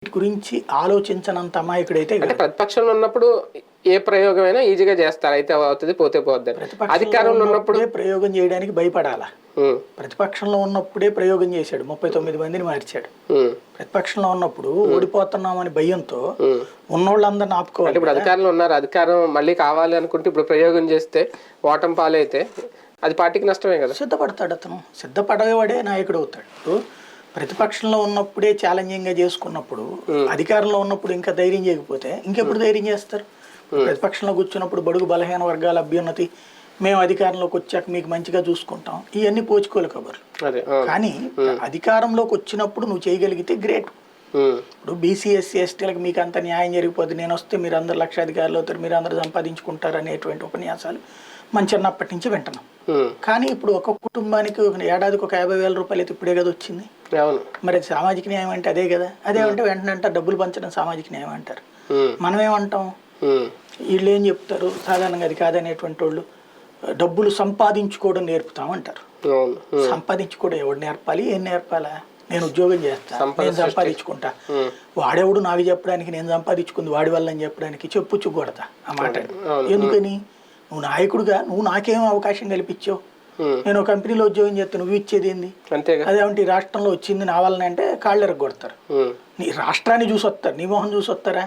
గురించి ఆలోచించనంత అమాయకుడైతే అంటే ప్రతిపక్షంలో ఉన్నప్పుడు ఏ ప్రయోగమైనా ఈజీగా చేస్తారు, అయితే అవుతుంది పోతే పోద్ది. అధికారంలో ఉన్నప్పుడు ప్రయోగం చేయడానికి భయపడాలా. ప్రతిపక్షంలో ఉన్నప్పుడే ప్రయోగం చేశాడు, 39 మందిని మార్చాడు. ప్రతిపక్షంలో ఉన్నప్పుడు ఓడిపోతున్నామని భయంతో ఉన్నోళ్ళందరిని ఆపుకోవాలి. ఇప్పుడు అధికారంలో ఉన్నారు, అధికారం మళ్ళీ కావాలి అనుకుంటే ఇప్పుడు ప్రయోగం చేస్తే ఓటమి పాలైతే అది పార్టీకి నష్టమే కదా. సిద్ధపడతాడు అతను, సిద్ధపడేవాడే నాయకుడు అవుతాడు. ఇప్పుడు ప్రతిపక్షంలో ఉన్నప్పుడే ఛాలెంజింగ్గా చేసుకున్నప్పుడు అధికారంలో ఉన్నప్పుడు ఇంకా ధైర్యం చేయకపోతే ఇంకెప్పుడు ధైర్యం చేస్తారు? ప్రతిపక్షంలో కూర్చున్నప్పుడు బడుగు బలహీన వర్గాల అభ్యున్నతి, మేము అధికారంలోకి వచ్చాక మీకు మంచిగా చూసుకుంటాం, ఇవన్నీ పోచుకోలు కబుర్లు. కానీ అధికారంలోకి వచ్చినప్పుడు నువ్వు చేయగలిగితే గ్రేట్. ఇప్పుడు బీసీ ఎస్సీ ఎస్టీలకు మీకు అంత న్యాయం జరిగిపోద్ది, నేను వస్తే మీరు అందరు లక్షాధికారులు అవుతారు, మీరు అందరూ సంపాదించుకుంటారు అనేటువంటి ఉపన్యాసాలు మన చిన్నప్పటి నుంచి వింటున్నాం. కానీ ఇప్పుడు ఒక కుటుంబానికి ఏడాదికి ఒక 50,000 రూపాయలు అయితే ఇప్పుడే కదా వచ్చింది. మరి సామాజిక న్యాయం అంటే అదే కదా. అదే అంటే వెంటనే అంటారు డబ్బులు పంచడం సామాజిక న్యాయం అంటారు. మనం ఏమంటాం, వీళ్ళు ఏం చెప్తారు సాధారణంగా అది కాదనేటువంటి వాళ్ళు డబ్బులు సంపాదించుకోవడం నేర్పుతామంటారు. సంపాదించుకోవడం ఎవడు నేర్పాలి, ఏం నేర్పాలా? నేను ఉద్యోగం చేస్తా, నేను సంపాదించుకుంటా, వాడెవడు నాకు చెప్పడానికి, నేను సంపాదించుకుంది వాడి వల్ల అని చెప్పడానికి చెప్పుచ్చు కొడతా ఆ మాట. ఎందుకని? నువ్వు నాయకుడుగా నువ్వు నాకేం అవకాశం కల్పించావు? నేను ఒక కంపెనీలో ఉద్యోగం చేస్తే నువ్వు ఇచ్చేది ఏంది? అదేమంటే రాష్ట్రంలో వచ్చింది నా వల్లనే అంటే కాళ్ళు ఎరగొడతారు. నీ రాష్ట్రాన్ని చూసి వస్తారు, నీ మొహం చూసి వస్తారా?